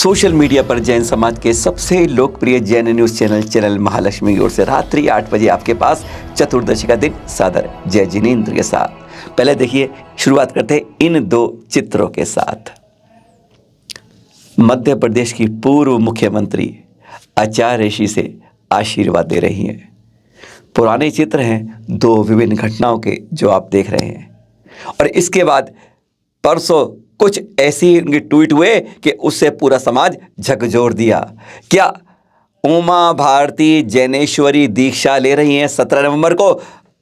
Social media पर जैन समाज के सबसे लोकप्रिय जैन न्यूज चैनल महालक्ष्मी की ओर से रात्रि 8 बजे आपके पास चतुर्दशी का दिन सादर जय जिनेंद्र के साथ। पहले देखिए, शुरुआत करते हैं इन दो चित्रों के साथ। मध्य प्रदेश की पूर्व मुख्यमंत्री आचार्य ऋषि से आशीर्वाद दे रही हैं। पुराने चित्र हैं दो विभिन्न घटनाओं के जो आप देख रहे हैं, और इसके बाद परसों कुछ ऐसे ही ट्वीट हुए कि उससे पूरा समाज झकझोर दिया। क्या उमा भारती जैनेश्वरी दीक्षा ले रही हैं 17 नवंबर को?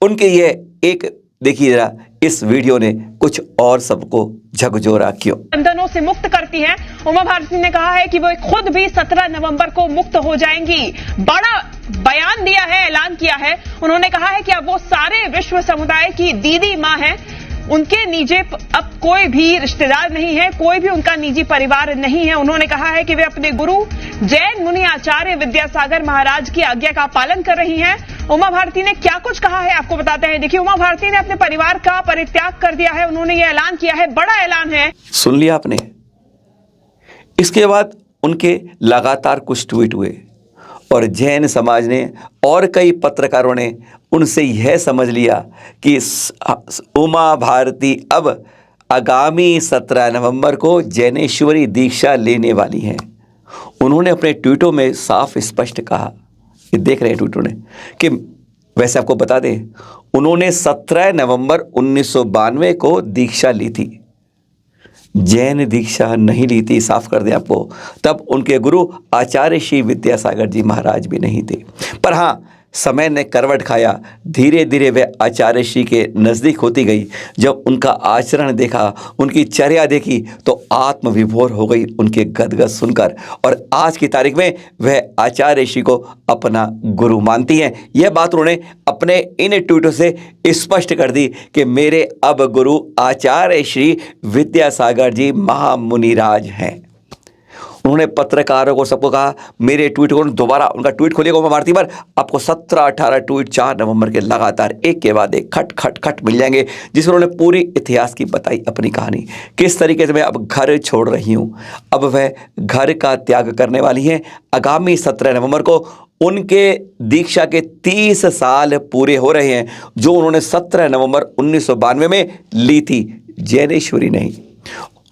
उनके ये एक देखिए जरा इस वीडियो ने कुछ और सबको झकझोरा क्यों। बंधनों से मुक्त करती हैं। उमा भारती ने कहा है कि वो खुद भी 17 नवंबर को मुक्त हो जाएंगी। बड़ा बयान दिया है, ऐलान किया है। उन्होंने कहा है कि अब वो सारे विश्व समुदाय की दीदी मां हैं। उनके निजी अब कोई भी रिश्तेदार नहीं है, कोई भी उनका निजी परिवार नहीं है। उन्होंने कहा है कि वे अपने गुरु जैन मुनि आचार्य विद्यासागर महाराज की आज्ञा का पालन कर रही हैं। उमा भारती ने क्या कुछ कहा है आपको बताते हैं। देखिए, उमा भारती ने अपने परिवार का परित्याग कर दिया है। उन्होंने ये ऐलान किया है, बड़ा ऐलान है। सुन लिया आपने। इसके बाद उनके लगातार कुछ ट्वीट हुए और जैन समाज ने और कई पत्रकारों ने उनसे यह समझ लिया कि उमा भारती अब आगामी 17 नवंबर को जैनेश्वरी दीक्षा लेने वाली हैं। उन्होंने अपने ट्वीटों में साफ स्पष्ट कहा, ये देख रहे हैं ट्वीटों ने, कि वैसे आपको बता दें उन्होंने 17 नवंबर 1992 को दीक्षा ली थी, जैन दीक्षा नहीं ली थी, साफ कर दें आपको। तब उनके गुरु आचार्य श्री विद्यासागर जी महाराज भी नहीं थे। पर हाँ, समय ने करवट खाया। धीरे धीरे वे आचार्य श्री के नज़दीक होती गई। जब उनका आचरण देखा, उनकी चर्या देखी, तो आत्मविभोर हो गई उनके गदगद सुनकर, और आज की तारीख में वह आचार्य श्री को अपना गुरु मानती हैं। यह बात उन्होंने अपने इन ट्वीटों से स्पष्ट कर दी कि मेरे अब गुरु आचार्य श्री विद्यासागर जी महामुनिराज हैं। उन्होंने पत्रकारों को सबको कहा, मेरे ट्वीट को दोबारा उनका ट्वीट खोलिएगा उमा भारती पर, आपको 17-18 ट्वीट 4 नवंबर के लगातार एक के बाद एक खट खट खट मिल जाएंगे, जिसमें उन्होंने पूरी इतिहास की बताई अपनी कहानी, किस तरीके से मैं अब घर छोड़ रही हूँ। अब वह घर का त्याग करने वाली हैं। आगामी 17 नवंबर को उनके दीक्षा के 30 साल पूरे हो रहे हैं, जो उन्होंने 17 नवंबर 1992 में ली थी, जैनेश्वरी नहीं,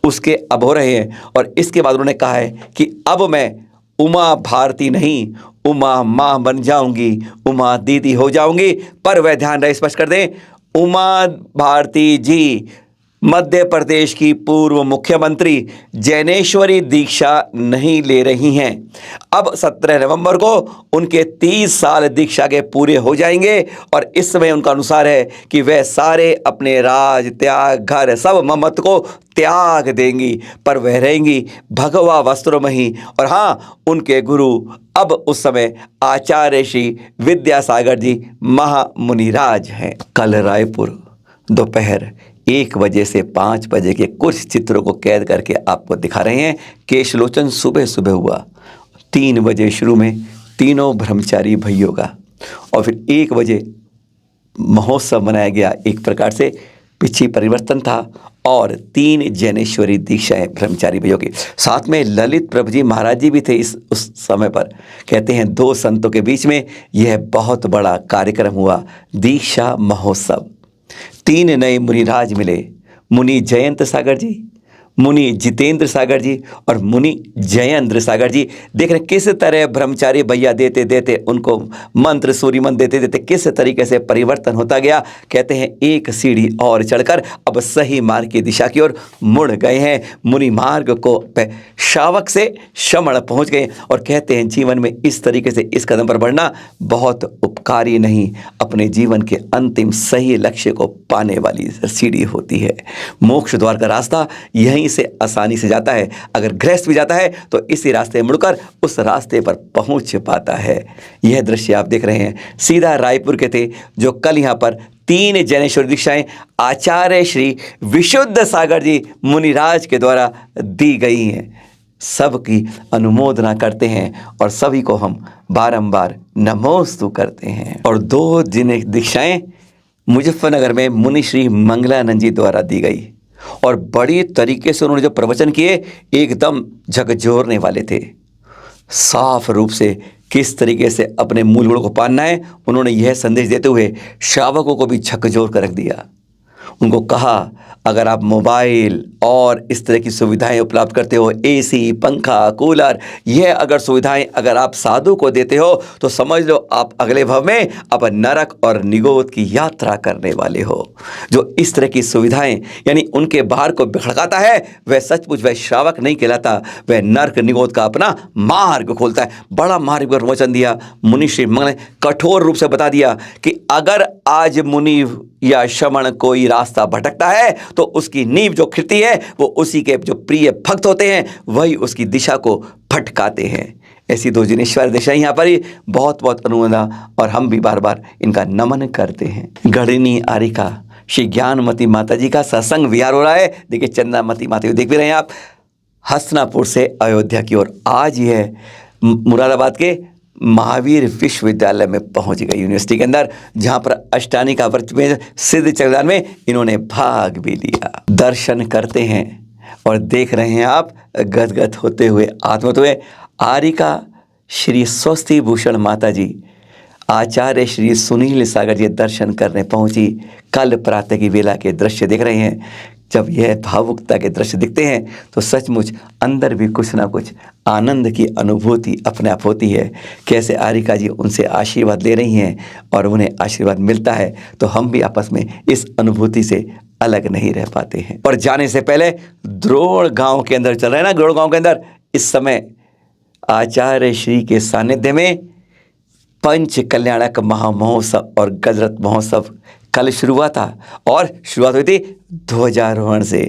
उसके अब हो रहे हैं। और इसके बाद उन्होंने कहा है कि अब मैं उमा भारती नहीं, उमा माँ बन जाऊंगी, उमा दीदी हो जाऊंगी। पर वह ध्यान रहे, स्पष्ट कर दें, उमा भारती जी मध्य प्रदेश की पूर्व मुख्यमंत्री जैनेश्वरी दीक्षा नहीं ले रही हैं। अब 17 नवंबर को उनके 30 साल दीक्षा के पूरे हो जाएंगे, और इस समय उनका अनुसार है कि वह सारे अपने राज त्याग, घर, सब ममत को त्याग देंगी, पर वह रहेंगी भगवा वस्त्रों में ही। और हाँ, उनके गुरु अब उस समय आचार्य श्री विद्यासागर जी महामुनिराज हैं। कल रायपुर दोपहर 1 बजे से 5 बजे के कुछ चित्रों को कैद करके आपको दिखा रहे हैं। केशलोचन सुबह सुबह हुआ, 3 बजे शुरू में तीनों ब्रह्मचारी भाइयों का, और फिर 1 बजे महोत्सव मनाया गया। एक प्रकार से पिछी परिवर्तन था, और 3 जैनेश्वरी दीक्षाएं ब्रह्मचारी भाइयों की। साथ में ललित प्रभु जी महाराज जी भी थे उस समय पर। कहते हैं 2 संतों के बीच में यह बहुत बड़ा कार्यक्रम हुआ, दीक्षा महोत्सव। 3 नए मुनिराज मिले, मुनि जयंत सागर जी, मुनि जितेंद्र सागर जी और मुनि जयेंद्र सागर जी। देख रहे किस तरह ब्रह्मचारी भैया देते देते उनको मंत्र सूर्य मंत्र देते देते किस तरीके से परिवर्तन होता गया। कहते हैं एक सीढ़ी और चढ़कर अब सही मार्ग की दिशा की ओर मुड़ गए हैं। मुनि मार्ग को शावक से श्रमण पहुंच गए, और कहते हैं जीवन में इस तरीके से इस कदम पर बढ़ना बहुत उपकारी नहीं, अपने जीवन के अंतिम सही लक्ष्य को पाने वाली सीढ़ी होती है। मोक्ष द्वार का रास्ता यहीं से आसानी से जाता है। अगर गृहस्थ भी जाता है तो इसी रास्ते मुड़कर उस रास्ते पर पहुंच पाता है। यह दृश्य आप देख रहे हैं सीधा रायपुर के थे, जो कल यहाँ पर 3 जैनेश्वरी दीक्षाएं आचार्य श्री विशुद्ध सागर जी मुनिराज के द्वारा दी गई हैं। सबकी अनुमोदना करते हैं और सभी को हम बारंबार नमोस्तु करते हैं। और 2 दीक्षाएं मुजफ्फरनगर में मुनि श्री मंगलानंद जी द्वारा दी गई, और बड़ी तरीके से उन्होंने जो प्रवचन किए एकदम झकझोरने वाले थे। साफ रूप से किस तरीके से अपने मूल गुणों को पालना है उन्होंने यह संदेश देते हुए श्रावकों को भी झकझोर कर रख दिया। उनको कहा, अगर आप मोबाइल और इस तरह की सुविधाएं उपलब्ध करते हो, एसी, पंखा, कूलर, यह अगर सुविधाएं अगर आप साधु को देते हो तो समझ लो आप अगले भव में अब नरक और निगोद की यात्रा करने वाले हो। जो इस तरह की सुविधाएं यानी उनके बाहर को बिखड़काता है वह सचमुच वह श्रावक नहीं कहलाता, वह नरक निगोद का अपना मार्ग खोलता है। बड़ा मार्ग का प्रवचन दिया मुनि श्री मंगल ने, कठोर रूप से बता दिया कि अगर आज मुनि या श्रमण कोई रास्ता भटकता है तो उसकी नींव जो खिड़ती है वो उसी के जो प्रिय भक्त होते हैं वही उसकी दिशा को भटकाते हैं। ऐसी दो जिनेश्वर दिशाएं यहाँ पर ही बहुत बहुत अनुमोदना और हम भी बार बार इनका नमन करते हैं। गढ़िनी आरिका श्री ज्ञानमती माता जी का सत्संग विहार हो रहा है। देखिए चंद्रामती माता देख भी रहे हैं आप, हसनापुर से अयोध्या की ओर। आज यह मुरादाबाद के महावीर विश्वविद्यालय में पहुंच गई, यूनिवर्सिटी के अंदर, जहां पर अष्टानी का व्रत में सिद्ध चक्रदान में इन्होंने भाग भी लिया। दर्शन करते हैं और देख रहे हैं आप गदगद होते हुए आत्मत हुए आरिका श्री स्वस्ति भूषण माता जी आचार्य श्री सुनील सागर जी दर्शन करने पहुंची। कल प्रातः की बेला के दृश्य देख रहे हैं। जब यह भावुकता के दृश्य दिखते हैं तो सचमुच अंदर भी कुछ ना कुछ आनंद की अनुभूति अपने आप होती है। कैसे आरिका जी उनसे आशीर्वाद ले रही हैं और उन्हें आशीर्वाद मिलता है तो हम भी आपस में इस अनुभूति से अलग नहीं रह पाते हैं। और जाने से पहले द्रोण गांव के अंदर चल रहे हैं ना, द्रोण गांव के अंदर इस समय आचार्य श्री के सानिध्य में पंच कल्याणक महामहोत्सव और गजरत महोत्सव कल शुरू हुआ था और शुरुआत हुई थी ध्वजारोहण से।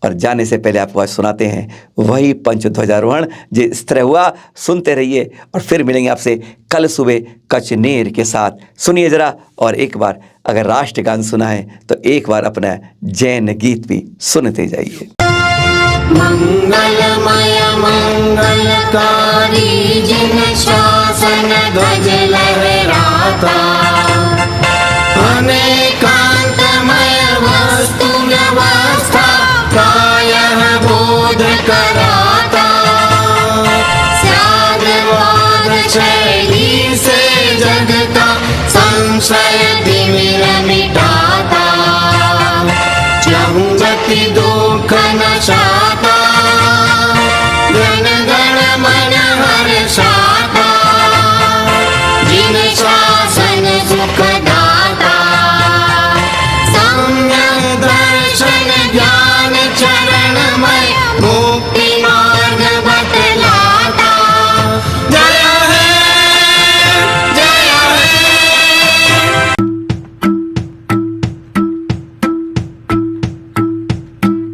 और जाने से पहले आपको आज सुनाते हैं वही पंच ध्वजारोहण जिस तरह हुआ। सुनते रहिए और फिर मिलेंगे आपसे कल सुबह कचनेर के साथ। सुनिए जरा, और एक बार अगर राष्ट्रगान सुना है तो एक बार अपना जैन गीत भी सुनते जाइए। मंगलमय मंगलकारी जिन शासन ध्वज लहराता,